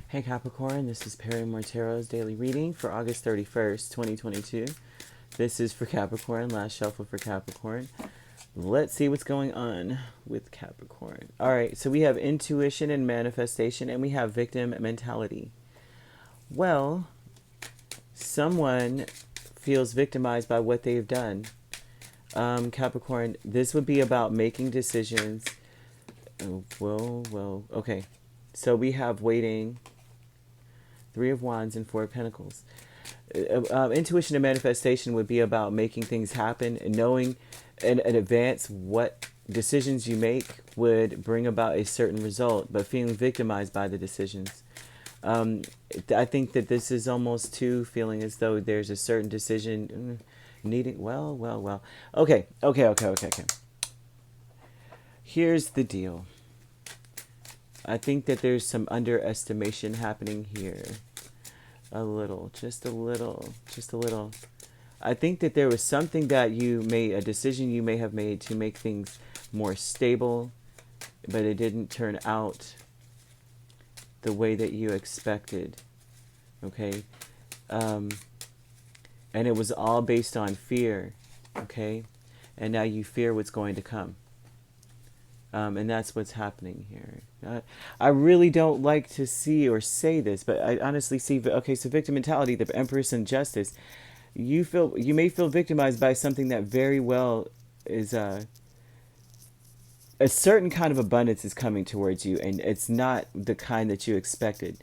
Hey Capricorn, this is Perrymore Tarot's daily reading for August 31st, 2022. This is for Capricorn, last shuffle for Capricorn. Let's see what's going on with Capricorn. All right, so we have intuition and manifestation, and we have victim mentality. Well, someone feels victimized by what they've done. Capricorn, this would be about making decisions. Okay. So we have waiting, Three of Wands and Four of Pentacles. Intuition and manifestation would be about making things happen and knowing in advance what decisions you make would bring about a certain result, but feeling victimized by the decisions. I think that this is almost too feeling as though there's a certain decision needing. Well. Okay. Here's the deal. I think that there's some underestimation happening here. Just a little. I think that there was something that a decision you may have made to make things more stable, but it didn't turn out the way that you expected. Okay? And it was all based on fear. Okay? And now you fear what's going to come. And that's what's happening here. I really don't like to see or say this, but I honestly see, okay, so victim mentality, the Empress and Justice, you may feel victimized by something that very well is a certain kind of abundance is coming towards you, and it's not the kind that you expected.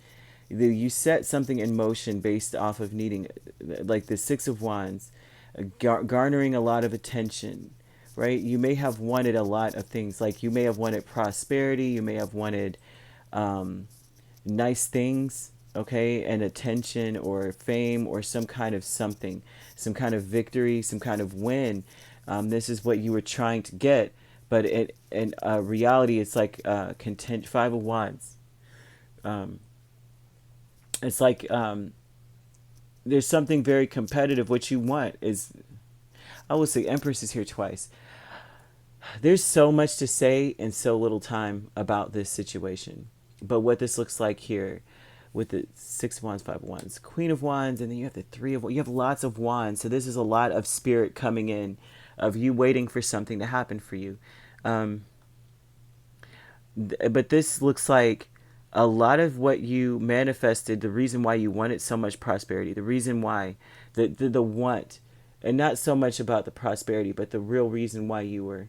You set something in motion based off of needing, like the Six of Wands, garnering a lot of attention. Right? You may have wanted a lot of things. Like you may have wanted prosperity. You may have wanted nice things, okay? And attention or fame or some kind of something. Some kind of victory, some kind of win. This is what you were trying to get. But in reality, it's like content. Five of Wands. It's like there's something very competitive. What you want is... I will say Empress is here twice. There's so much to say in so little time about this situation. But what this looks like here with the Six of Wands, Five of Wands, Queen of Wands, and then you have the Three of Wands. You have lots of Wands. So this is a lot of spirit coming in of you waiting for something to happen for you. But this looks like a lot of what you manifested, the reason why you wanted so much prosperity, the reason why, the want, and not so much about the prosperity, but the real reason why you were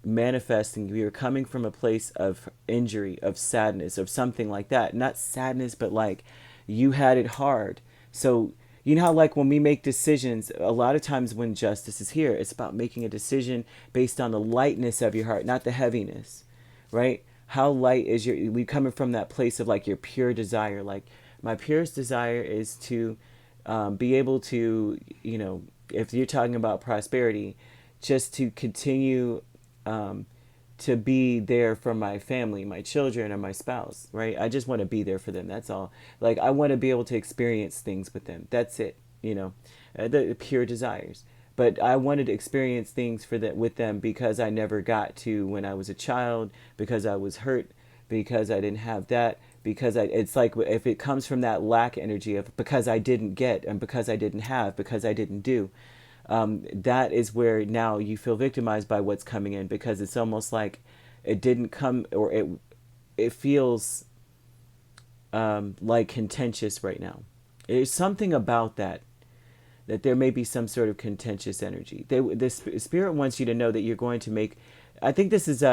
manifesting. You were coming from a place of injury, of sadness, of something like that. Not sadness, but like you had it hard. So you know how like when we make decisions, a lot of times when justice is here, it's about making a decision based on the lightness of your heart, not the heaviness, right? How light is we coming from that place of like your pure desire. Like my purest desire is to be able to, if you're talking about prosperity, just to continue to be there for my family, my children, and my spouse, right? I just want to be there for them. That's all. Like, I want to be able to experience things with them. That's it, the pure desires. But I wanted to experience things with them because I never got to when I was a child, because I was hurt, because I didn't have that, because it's like if it comes from that lack energy of because I didn't get and because I didn't have, because I didn't do, that is where now you feel victimized by what's coming in, because it's almost like it didn't come, or it feels like contentious right now. There's something about that there may be some sort of contentious energy. The spirit wants you to know that you're going to make... I think this is...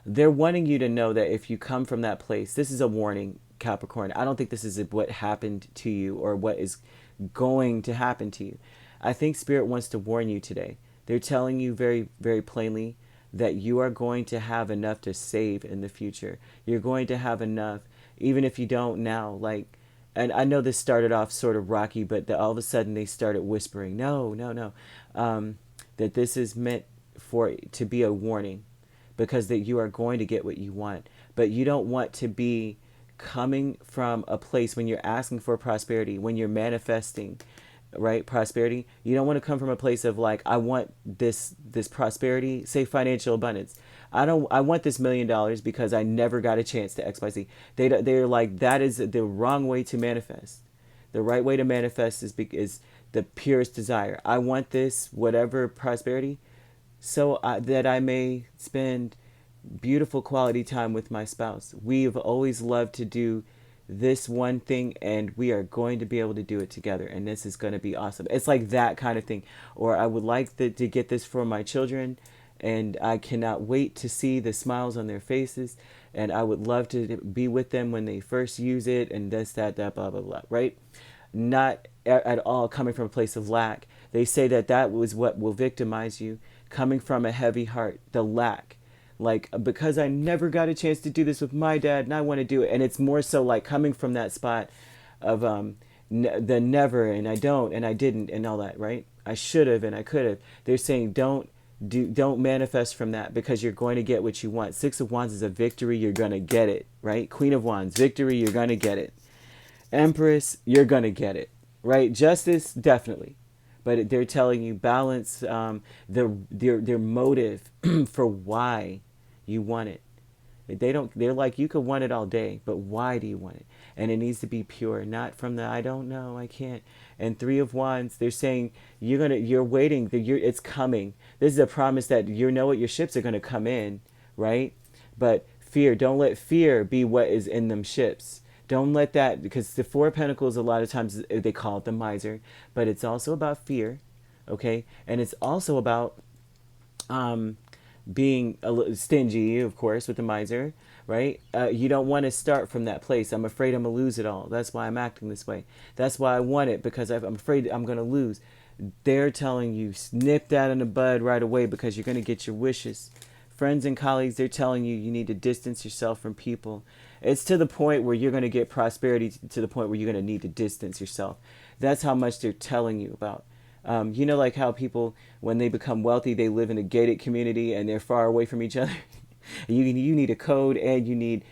they're wanting you to know that if you come from that place, this is a warning, Capricorn. I don't think this is what happened to you or what is going to happen to you. I think Spirit wants to warn you today. They're telling you very, very plainly that you are going to have enough to save in the future. You're going to have enough, even if you don't now. Like, and I know this started off sort of rocky, but all of a sudden they started whispering, no. That this is meant to be a warning, because that you are going to get what you want. But you don't want to be coming from a place when you're asking for prosperity, when you're manifesting, right, prosperity. You don't want to come from a place of like, I want this prosperity, say financial abundance. I want this $1 million because I never got a chance to XYZ. They're like, that is the wrong way to manifest. The right way to manifest is the purest desire. I want this, whatever prosperity, that I may spend beautiful quality time with my spouse. We've always loved to do this one thing, and we are going to be able to do it together, and this is going to be awesome. It's like that kind of thing. Or I would like to get this for my children, and I cannot wait to see the smiles on their faces, and I would love to be with them when they first use it, and this, that, blah, blah, blah, right? Not at all coming from a place of lack. They say that was what will victimize you, coming from a heavy heart, the lack. Like, because I never got a chance to do this with my dad, and I want to do it. And it's more so like coming from that spot of the never, and I don't, and I didn't, and all that, right? I should have, and I could have. They're saying don't manifest from that, because you're going to get what you want. Six of Wands is a victory. You're going to get it, right? Queen of Wands, victory. You're going to get it. Empress, you're going to get it, right? Justice, definitely. But they're telling you balance their motive for why you want it. They're like, you could want it all day, but why do you want it? And it needs to be pure, not from the I don't know, I can't. And Three of Wands, they're saying you're waiting, it's coming. This is a promise that you know what, your ships are gonna come in, right? But fear, don't let fear be what is in them ships. Don't let that, because the Four of Pentacles, a lot of times they call it the miser, but it's also about fear, okay? And it's also about being a little stingy, of course, with the miser, right? You don't want to start from that place. I'm afraid I'm going to lose it all. That's why I'm acting this way. That's why I want it, because I'm afraid I'm going to lose. They're telling you, snip that in the bud right away, because you're going to get your wishes. Friends and colleagues, they're telling you you need to distance yourself from people. It's to the point where you're going to get prosperity, to the point where you're going to need to distance yourself. That's how much they're telling you about. You know, like how people, when they become wealthy, they live in a gated community and they're far away from each other. You need a code, and you need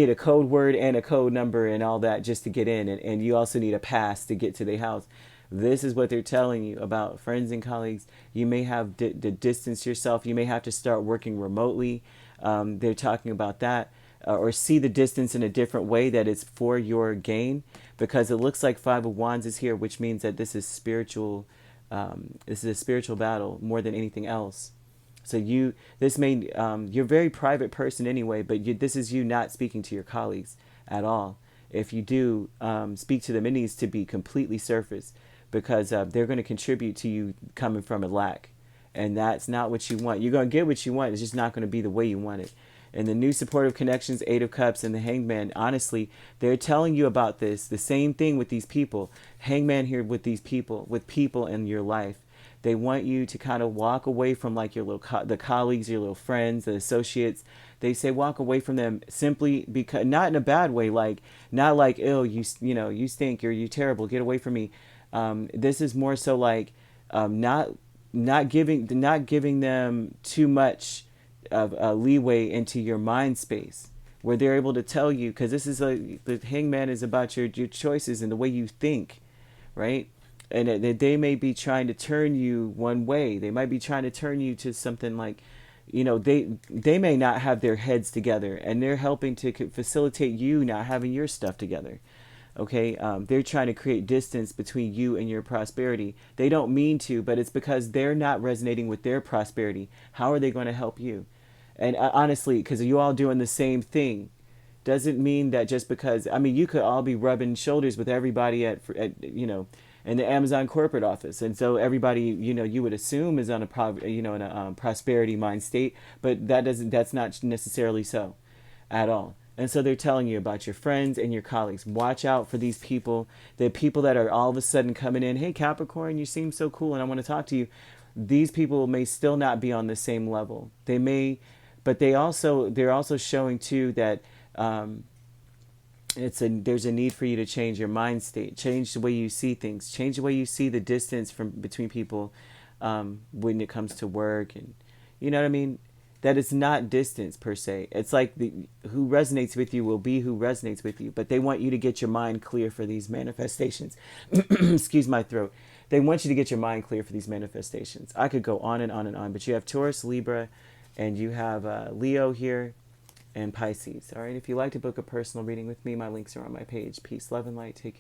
a code word and a code number and all that just to get in. And you also need a pass to get to their house. This is what they're telling you about friends and colleagues. You may have to distance yourself. You may have to start working remotely. They're talking about that. Or see the distance in a different way, that it's for your gain, because it looks like Five of Wands is here, which means that this is spiritual. This is a spiritual battle more than anything else. So you're a very private person anyway, but this is you not speaking to your colleagues at all. If you do speak to them, it needs to be completely surface, because they're going to contribute to you coming from a lack, and that's not what you want. You're going to get what you want. It's just not going to be the way you want it. And the new supportive connections, Eight of Cups and the Hangman, honestly, they're telling you about this. The same thing with these people. Hangman here with these people, with people in your life. They want you to kind of walk away from like your the colleagues, your little friends, the associates. They say walk away from them simply because, not in a bad way, like not like, oh, you stink, or you terrible, get away from me. This is more so like not giving them too much of leeway into your mind space, where they're able to tell you, because this is the Hangman is about your choices and the way you think, right? And they may be trying to turn you one way. They might be trying to turn you to something like, they may not have their heads together, and they're helping to facilitate you not having your stuff together. Okay, they're trying to create distance between you and your prosperity. They don't mean to, but it's because they're not resonating with their prosperity. How are they going to help you? And honestly, because you all doing the same thing, doesn't mean that just because, you could all be rubbing shoulders with everybody at in the Amazon corporate office, and so everybody, you would assume is on a prosperity mind state, but that's not necessarily so at all. And so they're telling you about your friends and your colleagues. Watch out for these people. The people that are all of a sudden coming in, hey Capricorn, you seem so cool and I want to talk to you. These people may still not be on the same level. They may, but they're also showing too that there's a need for you to change your mind state, change the way you see things, change the way you see the distance between people when it comes to work, and you know what I mean. That is not distance per se. It's like who resonates with you will be who resonates with you. But they want you to get your mind clear for these manifestations. Excuse my throat. They want you to get your mind clear for these manifestations. I could go on and on and on, but you have Taurus, Libra, And you have Leo here and Pisces. All right. If you'd like to book a personal reading with me, my links are on my page. Peace, love, and light. Take care.